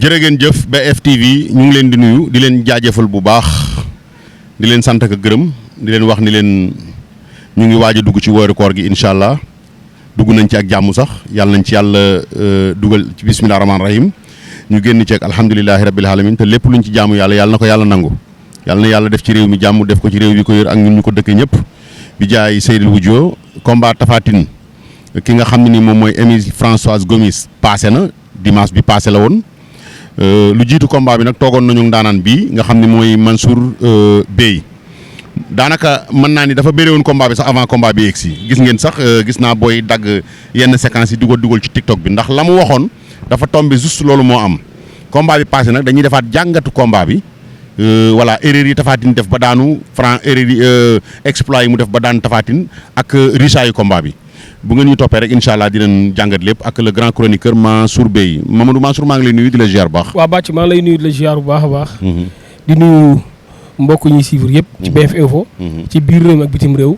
jërë ngeen jëf BFTV ñu ngi leen di nuyu di leen jaajëfal bu baax di leen sant ak gërëm di leen wax ni leen ñu ngi waaj a dugg ci weeru koor gi incha allah dugg nañ ci ak jàmm sax yàlla nañ ci yàlla dugal ci bisimilah rahmaani rahim ñu génn ci ak alhamdulilahi rabbil alamin te lépp luñ ci jaamu yàlla na ko yàlla nangu yàlla na yàlla def ci réew mi jàmm def ko ci réew bi ko yor ak ñun ñu ko dëkkee ñëpp bi jaay Seydil Wujjo combat Tapha Tine ki nga xam ne ni moom mooy Émile Françoise Gomis passé na dimanche bi passé la woon. lu jiitu combat bi nag toogoon nañu ndaanaan bii nga xam ne mooy Mansour Bey daanaka mën naa ni dafa bëre woon combat bi sax avant combat bi yegg si gis ngeen sax gis naa booy dagg yenn séquences yi dugal ci TikTok bi ndax la mu waxoon dafa tombé juste loolu moo am combat bi passé nag dañuy defaat jàngatu combat bi voilà erreur yi Tapha Tine def ba daanu Franc erreur yi exploit yi mu def ba daan Tapha Tine ak richaayu combat bi. bu ngeen ñu toppee rek incha allah dinañ jàngat lépp ak le grand chroniqueur Mansour Bey Mamadou Mansour maa ngi lay nuyu di la ziar bu baax. waaw Bàcc maa ngi lay nuyu di la ziar bu baax a baax. di nuyu mbokk ñuy suivre yëpp. ci BF Info. ci biir réew mi ak bitim réew.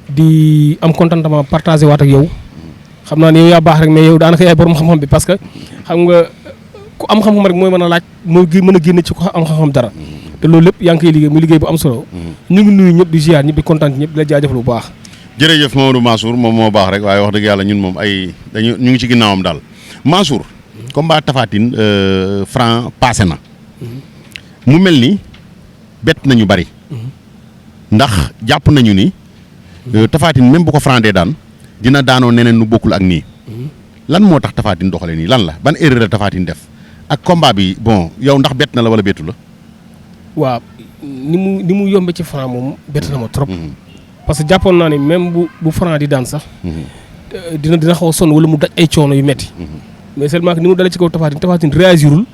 di am contentement partagé waat ak yow. xam naa ne yow yaa baax rek mais yow daanaka yaay borom xam-xam bi parce que xam nga ku am xam-xam rek mooy mën a laaj mooy mën a génne ci ko am xam-xam dara. te loolu lépp yaa ngi koy liggéey muy liggéey bu am solo. ñu ngi nuyu ñëpp di ziar ñëpp di kontaan ñëpp di la jaajëfal bu baax. jërëjëf Mamadou Mansour moom moo baax rek waaye wax dëgg yàlla ñun moom ñu ngi ci ginnaawam daal Mansour combat Tapha Tine Franc passé na mu mel ni bett nañu bari ndax jàpp nañu ni Tapha Tine même bu ko Franc dee daan dina daanoo neneen nu bokkul ak nii lan moo tax Tapha Tine doxale nii lan la ban erreur la Tapha Tine def ak combat bi bon yow ndax bett na la wala bettu la. waaw ni mu yombe ci Franc moom bett na ma trop. parce que jàppoon naa ne même bu Franc di daan sax dina xaw a sonn wala mu daj ay coono yu metti mais seulement que ni mu dalee ci kaw Tapha Tine réagirul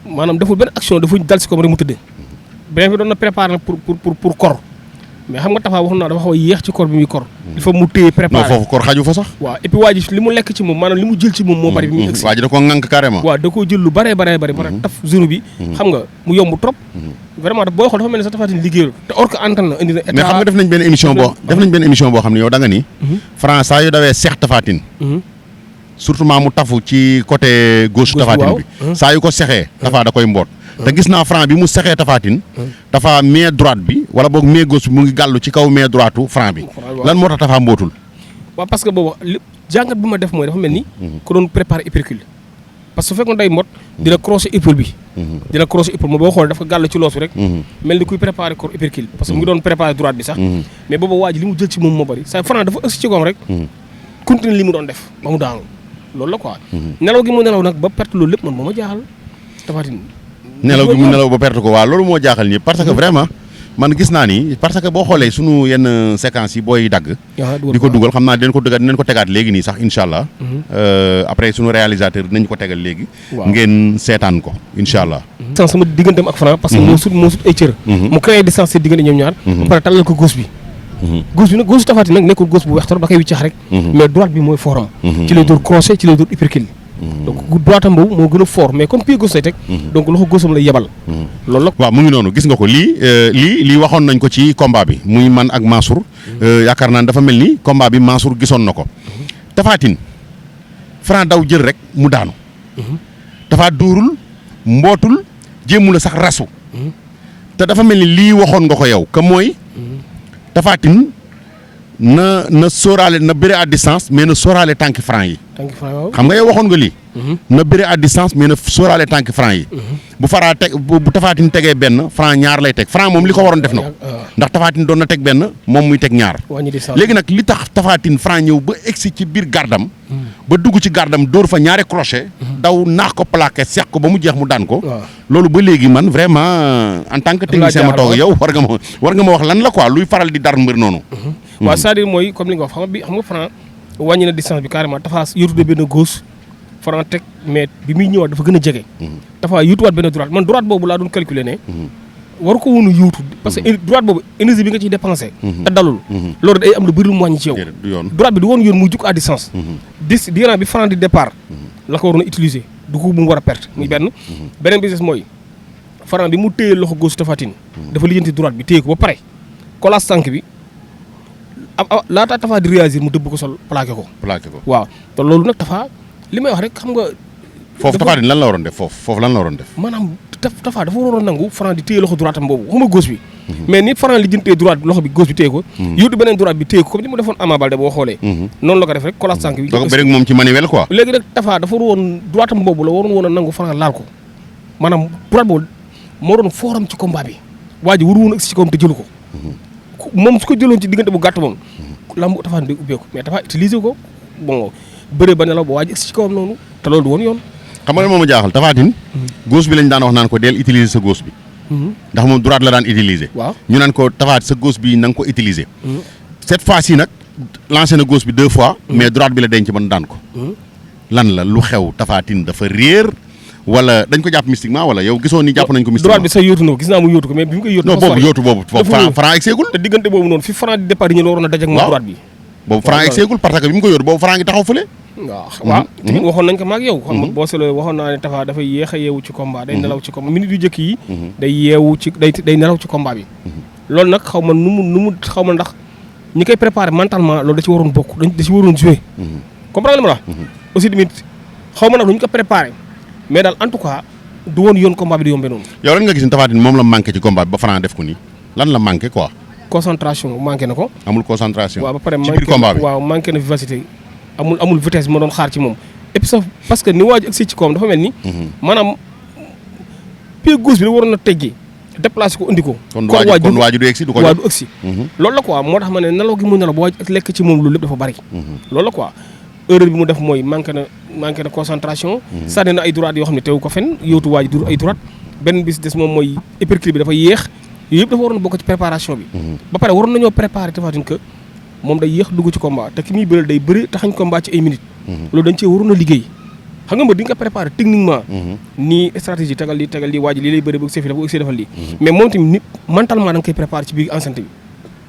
maanaam deful benn action dafa dal ci kaw rek mu tëddee beneen bi doon na préparer nag pour kor mais xam nga Tapha wax naa dafa xaw a yéex ci kor bi muy kor il faut mu téye préparer non foofu kor xaju fa sax waaw et puis waa ji li mu lekk ci moom maanaam li mu jël ci moom moo bari bi mu waa ji da koo ŋànk carrément waaw da koo jël lu bëree ba taf genou bi xam nga mu yomb trop vraiment booy xool dafa mel ni sax Tapha Tine liggéeyul te or que antan na indi na état mais xam nga def nañ benn émission boo xam ne yow da nga ni Franc saa yu dawee seex Tapha Tine surtout mu tafu ci côté gauche Tapha Tine bi saa yu ko sexee Tapha da koy mboot te gis naa Franc bi mu sexee Tapha Tine Tapha main droite bi wala boog main gauche bi mu ngi gàllu ci kaw main droite Franc bi lan moo tax Tapha mbootul waaw parce que boobu jàngat bi ma def mooy dafa mel ni ko doon préparer hypercule parce que su fekkoon day mot dina crosser épaule bi dina crosser épaule moom boo xoolee dafa gàll ci loosu rek mel ni kuy préparer corps hypercule parce que mu ngi doon préparer droite bi sax mais booba waa ji li mu jël ci moom moo bëri sa Franc dafa ëgsi ci koom rek continue li mu doon def ba mu daanu loolu la quoi nelaw gi mu nelaw nag ba perte loolu lépp man moo ma jaaxal Tapha Tine nelaw gi mu nelaw ba perte ko waaw loolu moo jaaxal ñëpp parce que vraiment man gis naa ni parce que boo xoolee sunu yenn séquences yi booy dagg di ko dugal xam naa dinañ ko tegaat léegi nii sax incha allah après sunu réalisateur dinañ ko tegal léegi ngeen seetaan ko incha allah distance sama digganteem ak Franc parce que moo sut ay cër mu créé distance seen diggante ñoom ñaar ba pare tàllal ko gauche bi gauche Tapha Tine nag nekkul gauche bu weex trop ba koy wiccax rek mais droite bi mooy forum ci lay door crochet ci lay door hypercule donc droite am boobu moo gën a fort mais comme pied gauche lay teg donc loxo gauche am lay yebal loolu la waaw mu ngi noonu gis nga ko lii waxoon nañ ko ci combat bi muy man ak Mansour yaakaar naa dafa mel ni combat bi Mansour gisoon na ko Tapha Tine Franc daw jël rek mu daanu Tapha dóorul mbootul jéemu la sax rasu te dafa mel ni lii waxoon nga ko yow que mooy Tapha Tine na sóoraale na bëre à distance mais na sóoraale tànki Franc yi xam nga yow waxoon nga lii na bëre à distance mais na sóoraale tànki Franc yi bu Tapha Tine tegee benn Franc ñaar lay teg Franc moom li ko waroon def na ko ndax Tapha Tine doon na teg benn moom muy teg ñaar léegi nag li tax Tapha Tine Franc ñëw ba egsi ci biir gardam ba dugg ci gardam dóor fa ñaari crochet daw naax ko plaqué seex ko ba mu jeex mu daan ko loolu ba léegi man vraiment en tant que technicien ma toog yow war nga ma wax lan la quoi luy faral di dar mbir noonu waaw c'est-à-dire mooy comme li nga wax xam nga Franc wàññi na distance bi carrément Tapha yóotu benn gauche Franc teg mais bi muy ñëwaat dafa gën a jege Tapha yóotuwaat benn droite man droite boobu laa doon calculer ne waru ko woon a yóotu parce que droite boobu énergie bi nga ciy dépensé te dalul loolu day am lu bëri lu mu wàññi ci yow droite bi du woon yoon muy jug à distance diiran bi Franc di départ la ko waroon a utiliser du ko mu war a perte muy beneen bi des mooy Franc bi mu téye loxo gauche Tapha Tine dafa lijjanti droite bi téye ko ba pare collage tànk bi laata Tapha di réagir mu dëbb ko sol plaqué ko waaw te loolu nag Tapha li may wax rek xam nga foofu Tapha Tine lan la waroon def foofu lan la waroon def. maanaam Tapha dafa waroon nangu Franc di téye loxo droite am boobu waxuma gauche bi. mais ni Franc li jëntee droite loxo bi gauche bi téye ko. yóotu beneen droite bi téye ko comme ni mu defoon Ama Baldé boo xoolee. noonu la ko def rek collage sànq bi. donc bëri moom ci manuel quoi. léegi nag Tapha dafa waroon droite am boobu la waroon woon a nangu Franc laal ko maanaam droite boobu moo doon fooram ci combat bi waa ji waru woon agsi ci kawam te jëlu ko. moom su ko jëloon ci diggante bu gàtt moom lambu Tapha day ubbeeku mais Tapha utiliser ko bon bëree ba ne la ba waa ji agsi ci kawam noonu te loolu du woon yoon. xam nga moom a jaaxal Tapha Tine gauche bi lañ daan wax naan ko deel utiliser sa gauche bi. ndax moom droite la daan utiliser. waaw ñu naan ko Tapha sa gauche bi na nga ko utiliser. cette fois ci nag lancé na gauche bi 2 fois. mais droite bi la denc mën daan ko. lan la lu xew Tapha Tine dafa réer wala dañ ko jàpp mystiquement wala yow gisoo ni jàpp nañ ko mystiquement. droite bi sax yóotu na ko gis naa mu yóotu ko mais bi mu koy yóotu. non boobu yóotu boobu Franc egg seegul. te diggante boobu noonu fi Franc di départ yi ñu la waroon a daje ak moom droite bi. boobu Franc egg seegul parce que bi mu ko yóotu boobu Franc ngi taxaw fële. waaw tamit waxoon nañ ko maag yow xam nga boo seetloo waxoon naa ne Tapha dafay yéex a yeewu ci combat day nelaw ci combat minute yu jëkk yi day yeewu ci day nelaw ci combat bi loolu nag xaw ma nu mu xaw ma ndax ñi koy préparé mentalement loolu da ci waroon bokk da ci waroon joué comprendre ma la aussi tamit xaw ma nag lu ñu ko préparé mais daal en tout cas du woon yoon combat bi di yombee noonu. yow lan nga gis ne Tapha Tine moom la manqué ci combat bi ba Franc def ko nii lan la manqué quoi. concentration manqué na ko. amul concentration. waaw ba pare ci biir combat bi waaw manqué na vivacité amul vitesse ma doon xaar ci moom et puis sax parce que ni waaj agsi ci kawam dafa mel ni. maanaam pied gauche bi la waroon a teggi déplacé ko indi ko. kon waaju du egsi du ko jot du egsi. loolu la quoi moo tax ma ne nelaw gi mu nelaw ba waaj ak lekk ci moom loolu lépp dafa bari. loolu la quoi erreur bi mu def mooy manqué na concentration. sànni na ay droite yoo xam ne teewu ko fenn yóotu waaj dur ay droite benn bis des moom mooy uppercut bi dafa yéex yooyu yëpp dafa waroon bokk ci préparation bi. ba pare waroon nañoo préparer Tapha Tine que moom day yéex dugg ci combat te ki muy bëri day bëri taxañ combat ci ay minutes. loolu dañ cee waroon a liggéey xam nga mbër di nga ko préparer techniquement. nii stratégie tegal lii waaj lii lay bëri bu ëgsee defal lii. mais moom tamit nit mentalement da nga koy préparer ci biir enceinte bi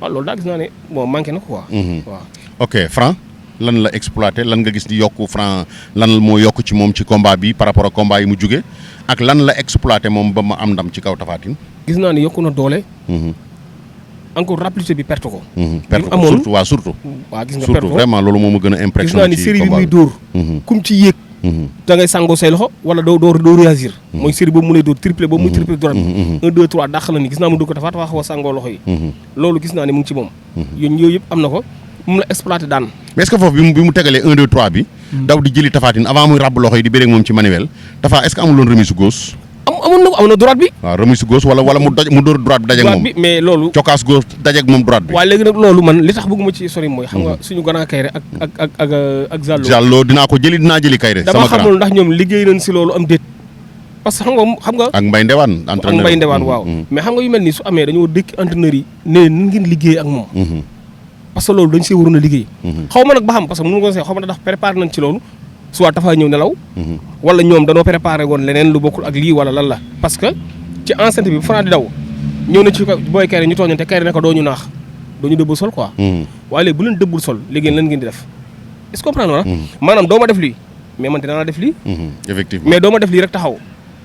waaw loolu daal gis naa ne bon manqué na ko quoi. waaw ok Franc lan la exploité lan nga gis di yokku Franc lan moo yokk ci moom ci combat bi par rapport ak combat yi mu jóge ak lan la exploité moom ba ma am ndam ci kaw Tapha Tine. gis naa ne yokku na doole. encore rapidité bi perte ko. perte ko surtout waaw surtout. waaw gis nga perte surtout ko vraiment loolu moo ma gën a impressionné. gis naa ni série bi muy dóor. kum ci yéeg. da ngay sàngoo say loxo wala doo réagir. mooy série boobu mu lay dóor triplé boobu muy triplé droite bi. 1 2 3 dàq la ni gis naa mu dugg ko Tapha xaw a sàngoo loxo yi. loolu gis naa ne mu ngi ci moom. yooyu yëpp am na ko mu la exploité daan. mais est-ce que foofu bi mu tegalee 1 2 3 bi. daw di jëli Tapha Tine avant muy ràbb loxo yi di bëre ak moom ci manuel Tapha est-ce que amul woon remise gauche. am na droite bi. waaw remise gauche wala mu dóor droite bi dajeeg moom. droite bi mais loolu. cokaas gauche dajeeg moom droite bi. waaw léegi nag loolu man li tax bëgguma ci sori mooy. xam nga suñu grand Kayre ak Zallo dinaa jëli Kayre. sama dama xamul ndax ñoom liggéey nañ si loolu am déet. parce que xam nga. ak Mbaye Ndewane entraîneur ak Mbaye Ndewane waaw. mais xam nga yu mel nii su amee dañoo dëkk entraîneur yi ne nan ngeen liggéey ak moom. parce que loolu dañ see waroon a liggéey. xaw ma nag ba xam parce que mënu ko see xaw ma ndax préparé nañ ci loolu soit Tapha ñëw nelaw wala ñoom danoo préparé woon leneen lu bokkul ak lii wala lan la parce que ci enceinte bi Franc di daw ñëw na ci booy Kayre ñu tooñante Kayre ne ko doo ñu naax doo ñu dëbbul sol quoi waaye léegi bu leen dëbbul sol léegi lan ngeen di def est-ce que comprendre na maanaam doo ma def lii mais man dinaa la def lii effectivement mais doo ma def lii rek taxaw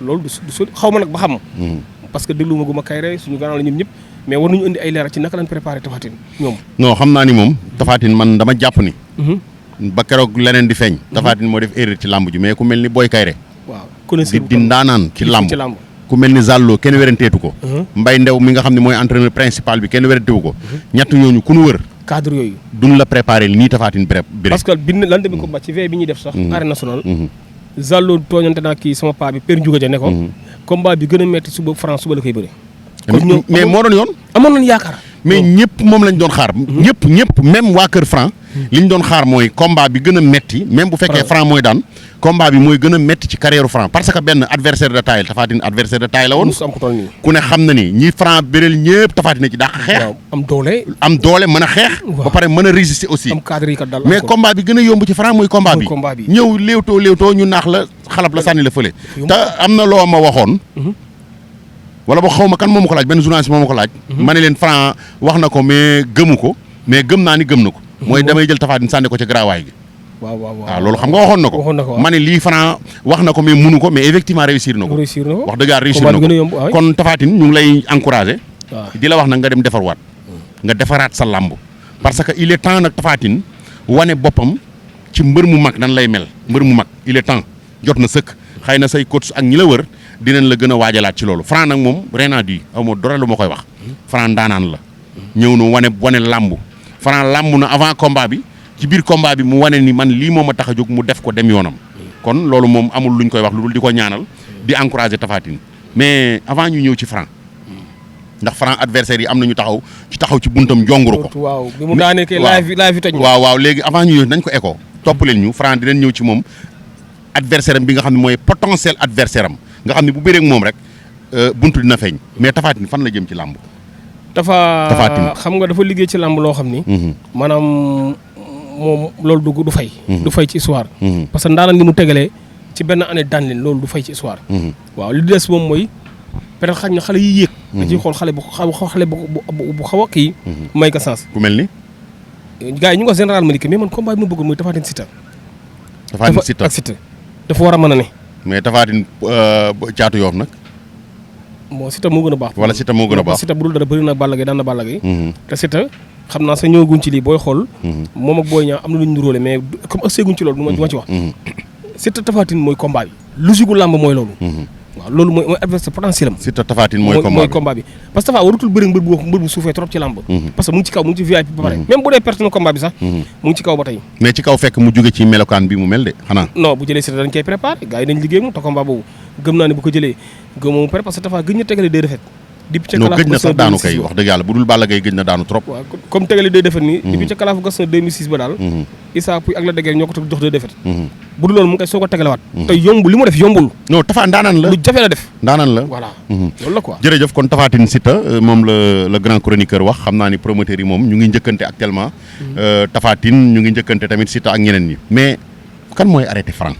loolu du xaw ma nag ba xam parce que déglu ma gu ma Kayre suñu gannaaw la ñun ñëpp mais war nañu indi ay leeral ci naka lañ préparé Tapha Tine ñoom non xam naa ni moom Tapha Tine man dama jàpp ni ba keroog leneen di feeñ Tapha Tine moo def erreur ci làmb ji mais ku mel ni Boy Kayre waaw di ndaanaan ci làmb ku mel ni Zallo kenn weranteetu ko Mbaye Ndew mi nga xam ne mooy entraîneur principal bi kenn weranteetu ko ñett ñooñu ku nu wër cadre yooyu duñ la préparé nii Tapha Tine bëre parce que bi lan demee combat ci veille bi ñuy def sax arène nationale Zallo tooñante naa kii sama paa bi Père Ndiouga Dia ne ko combat bi gën a metti suba France suba la koy bëre mais moo doon yoon amoon nañ yaakaar mais ñëpp moom lañ doon xaar ñëpp même waa kër Franc li ñu doon xaar mooy combat bi gën a metti même bu fekkee Franc mooy daan combat bi mooy gën a metti ci carrière Franc parce que benn adversaire de taille Tapha Tine adversaire de taille la woon ku ne xam na ni ñi Franc bëreel ñëpp Tapha Tine ci dàq xeex am doole mën a xeex ba pare mën a résister aussi mais combat bi gën a yomb ci Franc mooy combat bi ñëw léewtoo ñu naax la xalab la sànni la fële te am na loo ma waxoon wala ba xaw ma kan moom ko laaj benn journaliste moom ko laaj ma ne leen Franc wax na ko mais gëmu ko mais gëm naa ni gëm na ko mooy damay jël Tapha Tine sànni ko ca garaawaay gi waaw loolu xam nga waxoon na ko ma ne lii Franc wax na ko mais munu ko mais effectivement réussir na ko wax dëgg réussir na ko kon Tapha Tine ñu ngi lay encouragé di la wax nag nga dem defarwaat nga defaraat sa làmb parce que il est temps nag Tapha Tine wane boppam ci mbër mu mag nan lay mel mbër mu mag il est temps jot na sëkk xëy na say coach ak ñi la wër dinañ la gën a waajalaat ci loolu Franc nag moom rien à dire amoo dara lu ma koy wax Franc ndaanaan la ñëw na wane làmb Franc làmb na avant combat bi ci biir combat bi mu wane ni man lii moo ma tax a jóg mu def ko dem yoonam kon loolu moom amul luñ koy wax lu dul di ko ñaanal di encourager Tapha Tine mais avant ñu ñëw ci Franc ndax Franc adversaire yi am na ñu taxaw ci buntam jonguru ko. waaw bi mu daanee kay live toj waaw léegi avant ñu ñëw nañ ko écho topp leen ñu Franc dinañ ñëw ci moom adversaire am bi nga xam ne mooy potentiel adversaire am nga xam ne bu bëree ak moom rek buntu dina feeñ mais Tapha Tine fan la jëm ci làmb. Tapha Tine xam nga dafa liggéey ci làmb loo xam ni. maanaam moom loolu du fay. du fay ci histoire. parce que ndaanaan ni mu tegalee ci benn année daan leen loolu du fay ci histoire. waaw li des moom mooy peut-être xañ na xale yi yéeg. da ciy xool xale bu xaw a kii. may ko sens. ku mel ni. gars yi ñu ngi wax général Malika mais man combat bi ma bëggoon mooy Tapha Tine Siteu. Tapha Tine Siteu ak Siteu dafa war a mën a ne. mais Tapha Tine caatu Yoof nag. bon Siteu moo gën a baax. wala Siteu moo gën a baax Siteu bu dul dara bëri na Balla Gaye daan na Balla Gaye. te Siteu xam naa sa ñëwaguñ ci lii booy xool. moom ak Boy Niang am na lu ñu niróole mais comme agseeguñ ci loolu du ma ci wax. Siteu Tapha Tine mooy combat bi. logique gu làmb mooy loolu. waaw loolu mooy adversaire potentiel am. Siteu Tapha Tine mooy combat bi parce que Tapha warutul bëri mbër bu suufee trop ci làmb. parce que mu ngi ci kaw mu ngi ci VIP ba pare. même bu dee perte na combat bi sax. mu ngi ci kaw ba tey. mais ci kaw fekk mu jóge ci melokaan bi mu mel de xanaa. non bu jëlee Siteu dañ koy préparé gars yi dañ liggéey moom te combat boobu gëm naa ne bu ko jëlee gëm moom pare parce que Tapha gën ñu tegale 2 défaites. non gëj na sax daanu kay wax dëgg yàlla bu dul Balla Gaye gëj na daanu trop. waaw comme tegale 2 défaites nii. depuis ca kalaafu Gaston 2006 ba daal. Issa Pouye ak la dëgg ñoo ko jox 2 défaites. bu dul loolu mu ngi koy soog a tegalewaat. te yombul li mu def yombul. non Tapha ndaanaan la lu jafe la def. ndaanaan la voilà loolu la quoi. jërëjëf kon Tapha Tine Siteu moom la grand chroniqueur wax xam naa ni promoteurs yi moom ñu ngi njëkkante actuellement. Tapha Tine ñu ngi njëkkante tamit Siteu ak ñeneen ñi. mais kan mooy arrêté Franc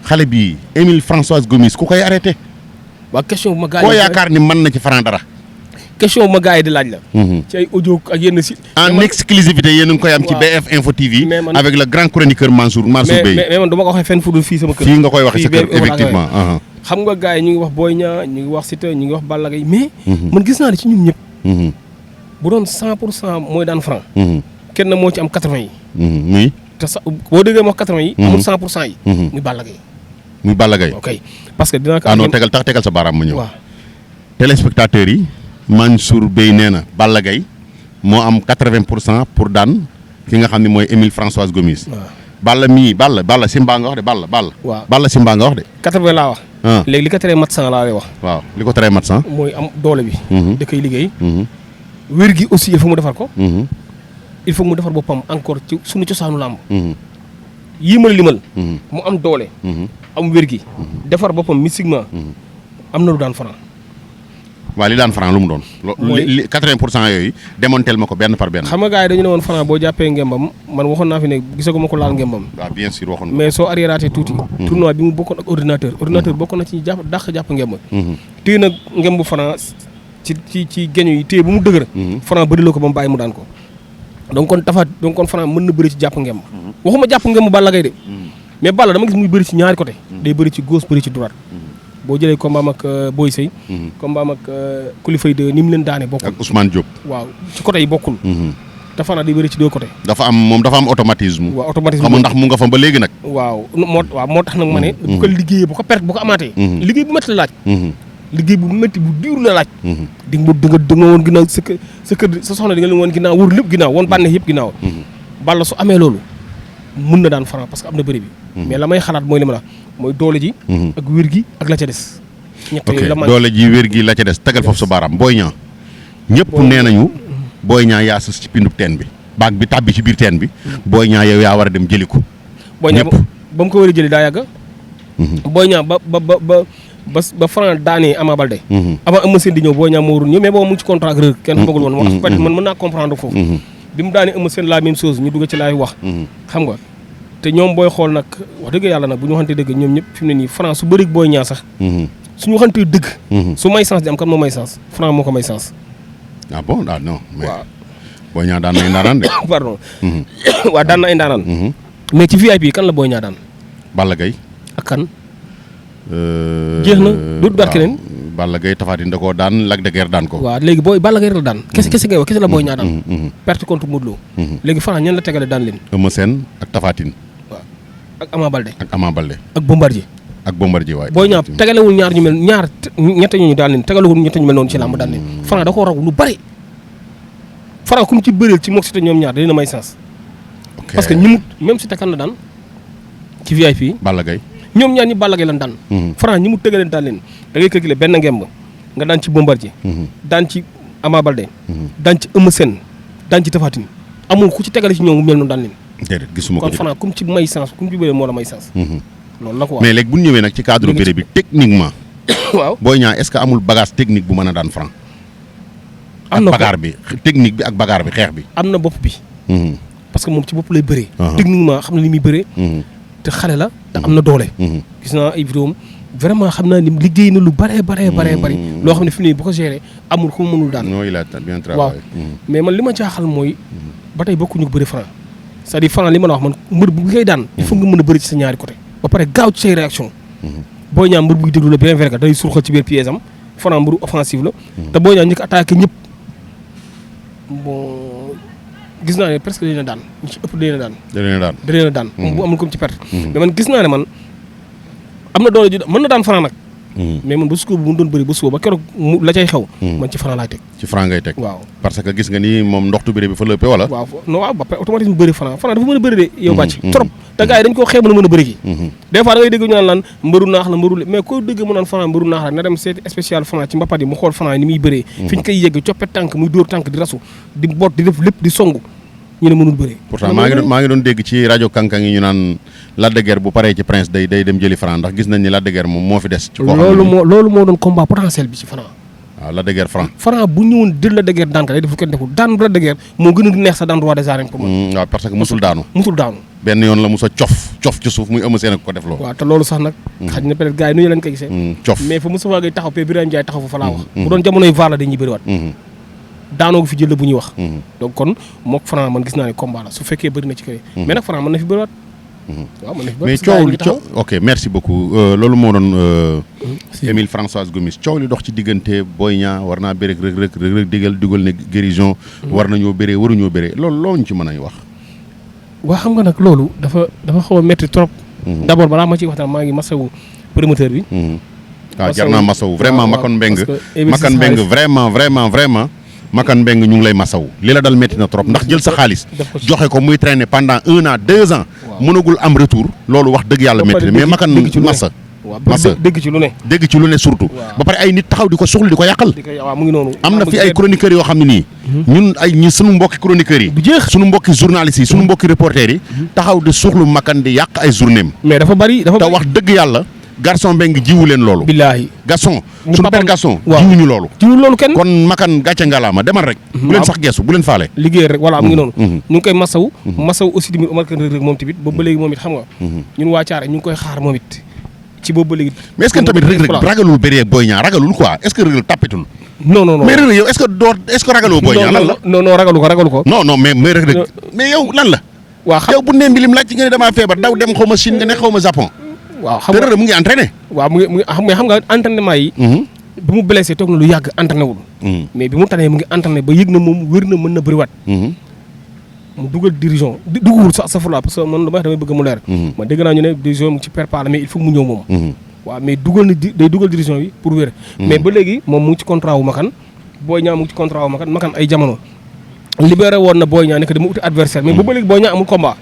xale bi Émile François Gomis ku koy arrêté. waa question bu ma gars yi koo yaakaar ni mën na ci Franc dara. question bu ma gars yi di laaj la. ci ay audio ak yenn si. en exclusivité yéen a ngi koy am ci BF Info TV. avec le grand chroniqueur Mansour Bey. mais man du ma ko waxee fenn fu dul fii sama kër. fii nga koy waxee sa kër effectivement. xam nga gars yi ñu ngi wax Boy Niang ñu ngi wax Siteu ñu ngi wax Balla Gaye mais. man gis naa ne ci ñun ñëpp. bu doon 100% mooy daan Franc. kenn moo ci am 80 yi. muy. te sax boo déggee ma wax 80 yi. amul 100% yi. muy Balla Gaye. muy Balla Gaye. ok parce que dinaa ko. non tegal sa baaraam ma ñëw. waaw téléspectateurs yi. Mansour Bey nee na Balla Gaye moo am 80% pour daan ki nga xam ne mooy Émile François Gomis. waaw Balla Simba nga wax de Balla. waaw Balla Simba nga wax de. 80 laa wax. léegi li ko teree mat 100 laa lay wax. waaw li ko teree mat 100. mooy am doole bi. da koy liggéey. wér gi aussi il faut mu defar ko. il faut mu defar boppam encore ci suñu cosaanu làmb. yii ma limal. mu am doole. am wér gi. defar boppam mystiquement. am na lu daan Franc. waaw li daan Franc lu mu doon. mooy 80% yooyu démonteel ma ko benn par benn. xam nga gars yi dañu ne woon Franc boo jàppee ngembam man waxoon naa fi ne gisaguma ko laal ngembam. waaw bien sûr waxoon mais soo arriéraatee tuuti. tournoi bi mu bokkoon ak ordinateur bokkoon na ci jàpp ngemb. téye nag ngembu Franc ci geño yi téye bu mu dëgër. Franc bëri la ko ba mu bàyyi mu daan ko. donc kon Franc mën na bëri ci jàpp ngemb. waxuma jàpp ngemb Balla Gaye de. mais Balla dama gis muy bëri ci ñaari côté. day bëri ci gauche bëri ci droite. boo jëlee combat am ak Boy Sey. combat am ak Kulifay de ni mu leen daane bokkul. ak Ousmane Diop. waaw ci côté yi bokkul. te Franc day bëri ci 2 côté. dafa am automatisme. waaw automatisme xam ndax mu nga fa ba léegi nag. waaw moo tax nag ma ne. bu ko liggéeyee bu ko perte bu ko amaatee. liggéey bu métti la laaj. liggéey bu métti bu diiru la laaj. di nga woon ginnaaw sa kër sa soxna di nga leen woon ginnaaw wër lépp ginnaaw woon bànneex yëpp ginnaaw. Balla su amee loolu mun na daan Franc parce que am na bëri bi. mais la may xalaat mooy li ma la mooy doole ji. ak wér gi ak la ca des. ñett yooyu la doole ji wér gi la ca des tegal foofu sa baaraam Boy Niang. ñëpp nee nañu Boy Niang yaa sës ci pindub teen bi. baag bi tàbbi ci biir teen bi. Boy Niang yow yaa war a dem jëli ko. Boy Niang ba mu ko war a jëli daa yàgg. Boy Niang ba Franc daanee Ama Baldé. avant Eumeu Sène di ñëw Boy Niang moo waroon ñëw mais boobu mu ngi ci contrat ak Reug kenn xamagul woon. moo tax peut-être man mën naa comprendre foofu. bi mu daanee Eumeu Sène la même chose ñu dugg ci laay wax. xam nga te ñoom booy xool nag wax dëgg yàlla nag bu ñu waxantee dëgg ñoom ñëpp fi mu ne nii Franc su bëri Boy Niang sax. suñu waxantee dëgg. su may sens di am kan moo may sens Franc moo ko may sens. ah bon ah non. waaw Boy Niang daan na ay ndaanaan de. pardon waaw daan na ay ndaanaan. mais ci VIP kan la Boy Niang daan. Balla Gaye. ak kan. jeex na du daal keneen. Balla Gaye Tapha Tine da koo daan Lac de Guiers daan ko. waaw léegi Balla Gaye la daan. kese ngay wax kese la Boy Niang daan. perte contre Modou Lo. léegi Franc ñan la tegale daan leen. Eumeu Sène ak Tapha Tine. waaw ak Ama Baldé. ak Ama Baldé. ak Bombardier. ak Bombardier waay. Boy Niang tegalewul ñaar ñu mel ñett ñooñu daal leen tegalewul ñett ñu mel noonu ci làmb daal leen. Franc da koo raw lu bari. Franc ku mu ci bëreel ci mook Siteu ñoom ñaar dina may sens. parce que ñi mu même Siteu kan la daan ci VIP. Balla Gaye ñoom ñaar ñi Balla Gaye lan daan. Franc ñi mu tëgaleen daan leen da ngay calculer benn ngemb nga daan ci Bombardier. daan ci Ama Baldé. daan ci Eumeu Sène daan ci Tapha Tine amul ku ci tegale ci ñoom mu mel noonu daan leen. déedéet gisuma ko kon Franc ku mu ci may sens ku mu ci bëree moo la may sens. loolu la ko wax mais léegi bu ñu ñëwee nag ci cadre bëre bi techniquement. waaw Boy Niang est-ce que amul bagage technique bu mën a daan Franc. am na ak bagaar bi technique bi ak bagaar bi xeex bi. am na bopp bi. parce que moom ci bopp lay bëree. techniquement xam na li muy bëree. te xale la te am na doole. gis naa ay vidéo vraiment xam naa ni liggéey na lu bëree bari loo xam ne fi mu ne bu ko géré amul ku mu mënul daan. non il a bien travaillé. waaw mais man li ma jaaxal mooy ba tey bokkuñu ko bëri Franc c'est-à-dire Franc li ma la wax man mbër bu ngay daan. il faut nga mën a bëri ci sa ñaari côté. ba pare gaaw ci say réaction. Boy Niang mbër buy déglu la bien vrai que day surxal ci biir piège am Franc mbëru offensive la. te Boy Niang ñi ko attaqué ñëpp bon gis naa ne presque dañu daan ñu ci ëpp dañu daan. bu amul comme ci perte. mais man gis naa ne man am na doole ju mën na daan Franc nag. mais man ba suko bu mu doon bëri ba suko ba keroog la cay xew. man ci Franc laay teg. ci Franc ngay teg. waaw parce que gis nga ni moom ndoxtu bëre bi fa lëppee wala. waaw non waaw ba pare automatisme bëri Franc dafa mën a bëri de yow bàcc trop te gars yi dañ koo xeeb mën a bëri gi des fois da ngay dégg ñu naan mbëru naax la mbëru mais koo dégg mu naan Franc mbëru naax la na dem seeti spécial Franc ci mbapat yi mu xool Franc ni muy bëree fi ñu koy yegg coppe tànk muy dóor tànk di rasu di boot di def lépp di songu ñu ne mënul bëree. pourtant maa ngi doon dégg ci rajo kankan yi ñu naan Lac de Guiers bu paree ci Prince day dem jëli Franc ndax gis nañ ni Lac de Guiers moom moo fi des. ci koo xam ne loolu moo doon combat potentiel bi ci Franc. waaw Lac de Guiers Franc. Franc bu ñëwoon jël Lac de Guiers daan ka day def lu kenn deful daan Lac de Guiers moo gën a neex sa daan roi des arènes pour moi. waaw parce que musul daanu. benn yoon la musa cof ci suuf muy Eumeu Sène ko def loolu. waaw te loolu sax nag. xaj na peut-être gars yi nu ñu leen koy gisee. cof mais fa Moustapha Gueye taxaw pe Birame Ndiaye taxaw fa laa wax. bu doon jamonoy VAR la dañuy bëriwaat. daanoo ko fi jël bu ñuy wax. donc kon mook Franc man gis naa ne combat la su fekkee bëri na ci kër mais nag Franc mën na fi bëriwaat. waaw mën na fi bëriwaat mais coow ok merci beaucoup loolu moo doon. Émile Françoise Gomis coow li dox ci diggante Boy Niang war naa bëri rek digal ne guérison. war nañoo bëree waruñoo bëree loolu loo ñu ci mën a wax. waa xam nga nag loolu dafa xaw a métti trop. d'abord balaa ma ciy waxtaan maa ngi masawu promoteur bi. waaw jar naa masawu vraiment Makan Mbeng vraiment. Makan Mbeng ñu ngi lay masaw li la dal métti na trop ndax jël sa xaalis joxe ko muy traîner pendant 1 an 2 ans mënagul am retour loolu wax dëgg yàlla métti na mais Makan masa dégg ci lu ne surtout ba pare ay nit taxaw di ko soxla di ko yàqal mu ngi noonu am na fi ay chroniqueurs yoo xam ne nii ñun suñu mbokki chroniqueurs yi suñu mbokki journalistes yi suñu mbokki reporters yi taxaw di suxlu Makan di yàq ay journéem mais dafa bari te wax dëgg yàlla Gaston Mbengue jiwu leen loolu. billaahi Gaston suñu père Gaston. jiwuñu loolu. kenn. kon Makan gàcce ngalaama demal rek. bu leen sax geesu bu leen faale. liggéey rek voilà mu ngi noonu. ñu ngi koy masawu. masawu aussi tamit Omar Kane Reug moom tamit boobu ba léegi moom it xam nga. ñun waa Thiaré ñu ngi koy xaar moom it ci boobu ba léegi. mais est-ce que tamit Reug Reug ragalul bëree ak Boy Niang ragalul quoi est-ce que Reug Reug tappitul. non mais Reug Reug yow est-ce que ragaloo Boy Niang lan la. non ragalu ko. non mais Reug Reug mais yow lan la. waa xam yow bu nee mbilim laaj ci nga ne damaa feebar daw dem xaw ma Chine nga ne xaw ma Japon. waaw xam nga mu ngi entraîné. waaw mu ngi xam nga entraînement yi. bi mu blessé toog na lu yàgg entraîné wul. mais bi mu tanee mu ngi entraîné ba yëg na moom wér na mën na bëriwaat. mu dugal dirigeant dugguwul sax safurla parce que man damay bëgg mu leer. ma dégg naa ñu ne dirigeant mu ci préparé mais il faut mu ñëw moom. waaw mais day dugal dirigeant yi pour wér. mais ba léegi moom mu ngi ci contrat wu Makan Boy Niang mu ngi ci contrat wu Makan ay jamono. libéré woon na Boy Niang ne que dama uti adversaire mais ba léegi Boy Niang amul combat.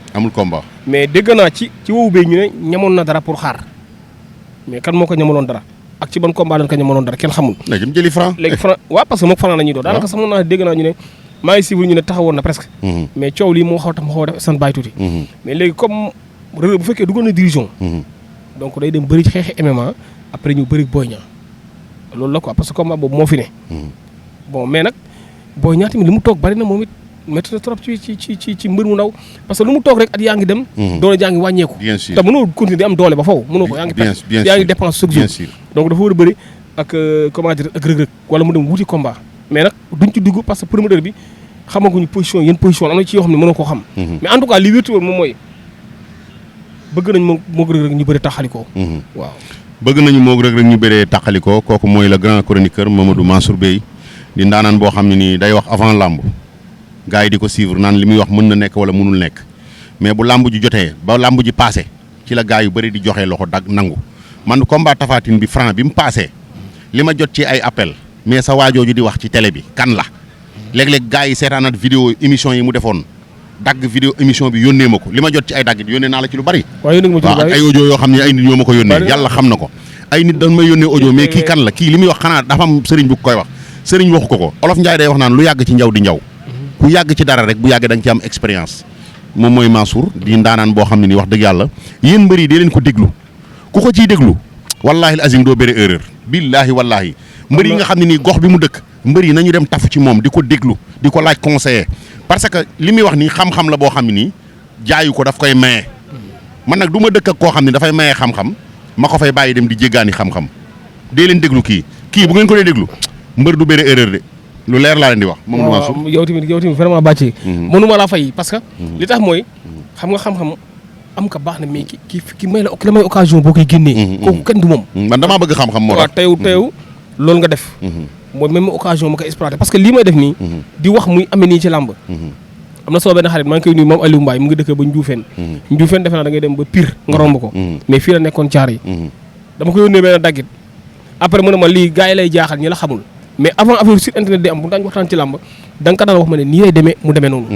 mais dégg naa ci wowu bee ñu ne ñamoon na dara pour xaar mais kan moo ko ñamaloon dara ak ci ban combat lañ ko ñamaloon dara kenn xamul. léegi mu jëli Franc. léegi Franc waaw parce que moom Franc la ñuy doon. daanaka sax mën naa dégg naa ñu ne maa ngi suivre ñu ne taxawoon na presque. mais coow lii moo xaw tax ma xaw a def sant bàyyi tuuti. mais léegi comme Reug bu fekkee duggoon na dirigeant. donc day dem bëri ci xeexi MMA après ñu bëri Boy Niang loolu la quoi parce que combat boobu moo fi ne. bon mais nag Boy Niang tamit li mu toog bari na moom it métti na trop ci mbër mu ndaw parce que lu mu toog rek at yaa ngi dem. doole jaa ngi wàññeeku. bien sûr te mënoo continuer di am doole ba faw mënoo ko yaa ngi perte yaa ngi dépense chaque jour. donc dafa war a bëri ak comment dire ak rëg-rëg wala mu dem wuti combat mais nag duñ ci dugg parce que promoteur bi xamaguñu position yenn position am na ci yoo xam ne mënoo koo xam. mais en tout cas li wértu woon moom mooy bëgg nañ moo rëg-rëg ñu bëri taxalikoo. waaw bëgg nañu moo rëg-rëg ñu bëree taxalikoo kooku mooy le grand chroniqueur Mamadou Mansour Bey di ndaanaan boo xam ne nii day wax avant lamb gars yi di ko suivre naan li muy wax mën na nekk wala mënul nekk mais bu lamb ji jotee ba lamb ji passé ci la gars yu bëri di joxe loxo dag nangu man combat Tapha Tine bi Franc bi mu passé li ma jot ci ay appel mais sa waajooju di wax ci télé bi kan la léeg-léeg gars yi seetaanaat vidéo émission yi mu defoon dagg vidéo émission bi yónnee ma ko li ma jot ci ay dagg yónnee naa la ci lu bari. waaw ak ay audio yoo xam ne ay nit ñoo ma ko yónnee yàlla xam na ko ay nit dañ may yónnee audio mais kii kan la kii li muy wax xanaa dafa am sëriñ bu koy wax sëriñ waxu ko Olof Njaay day wax naan lu yàgg ci njaw di njaw ku yàgg ci dara rek bu yàggee da nga ci am expérience moom mooy Mansour di ndaanaan boo xam ne ni wax dëgg yàlla yéen mbër yi dee leen ko déglu ku ko ciy déglu wallaahi azim doo bëre erreur billaahi wallaahi mbër yi nga xam ne nii gox bi mu dëkk mbër yi nañu dem tafu ci moom di ko déglu di ko laaj conseiller parce que li muy wax nii xam-xam la boo xam ne nii jaayu ko daf koy maye man nag du ma dëkk ak koo xam ne dafay maye xam-xam ma ko fay bàyyi dem di jéggaani xam-xam dee leen déglu kii bu ngeen ko dee déglu mbër du bëre erreur de lu leer laa leen di wax. moom Mansour yow tamit vraiment bàcce. mënuma laa fay parce que. li tax mooy xam nga xam-xam am ka baax na mais ki may la may occasion boo koy génnee. kooku kenn du moom. man damaa bëgg xam-xam moo tax. waaw teew loolu nga def. mooy même occasion ma koy exploité parce que lii may def nii. di wax muy amee nii ci làmb. am na soo benn xarit maa ngi koy nuyu moom Aliou Mbaye mu ngi dëkk ba Ndioufène. Ndioufène defe naa da ngay dem ba Pire nga romb ko. mais fii la nekkoon caar yi. dama ko yónnee benn daggit après mu ne ma lii gars yi lay jaaxal ñi la xamul mais avant affaire site internet di am bu daañu waxtaan ci làmb da nga ko daan wax ma ne nii lay demee mu demee noonu.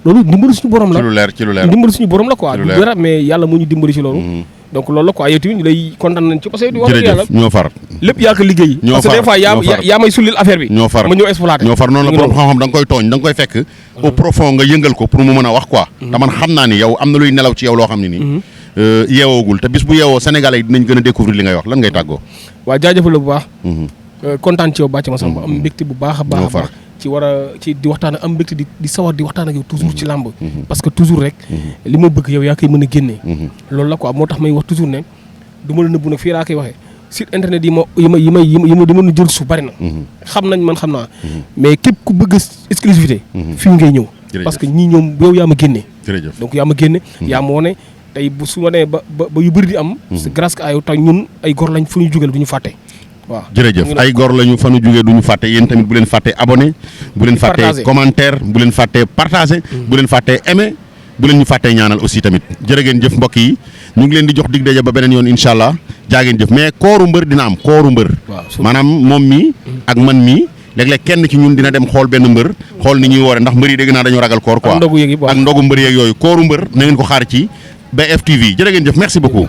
loolu dimbalu suñu borom la ci lu leer dimbalu suñu borom la quoi. du dara mais yàlla moo ñu dimbali ci loolu. donc loolu la quoi yow tamit ñu lay kontaan nañ ci parce que di wax yàlla ñoo far lépp yaa ko liggéey. parce que des fois yaa may sullil affaire bi. ñoo far ma ñëw exploité. ñoo far noonu la borom xam-xam da nga koy tooñ da nga koy fekk. au profond nga yëngal ko pour mu mën a wax quoi. te man xam naa ni yow am na luy nelaw ci yow loo xam ne nii. yeewoogul te bis bu yeewoo Sénégalais yi dinañ gën a découvrir li ngay wax lan ngay tàggoo. waaw jaajëfal la bu baax. kontaan ci yow bàcc ma sama am mbégte bu baax a baax ci war a ci di waxtaan ak am mbégte di sawar di waxtaan ak yow toujours ci làmb parce que toujours rek li ma bëgg yow yaa koy mën a génnee loolu la quoi moo tax may wax toujours ne du ma la nëbbu nag fii laa koy waxee site internet yi ma nu jël su bari na xam nañ man xam naa mais képp ku bëgg exclusivité fii ngay ñëw parce que ñii ñoom yow yaa ma génnee donc yaa ma génne yaa ma wone tey bu su ma nee ba yu bëri di am c'est grâce à yow tax ñun ay gor lañ fu ñu jógal du ñu fàtte waaw jërëjëf ay gor lañu fa nu jógee du ñu fàtte yéen tamit bu leen fàtte abonné bu leen fàtte commentaire bu leen fàtte partagé bu leen fàtte aimé bu leen ñu fàttee ñaanal aussi tamit jërë ngeen jëf mbokk yi ñu ngi leen di jox dig daje ba beneen yoon incha allah jaa ngeen jëf mais kooru mbër dina am kooru mbër maanaam moom mi ak man mi léeg-léeg kenn ci ñun dina dem xool benn mbër xool ni ñuy woore ndax mbër yi dégg naa dañoo ragal koor quoi ak ndogu mbër yeeg yooyu kooru mbër na ngeen ko xaar ci BFTV jërë ngeen jëf merci beaucoup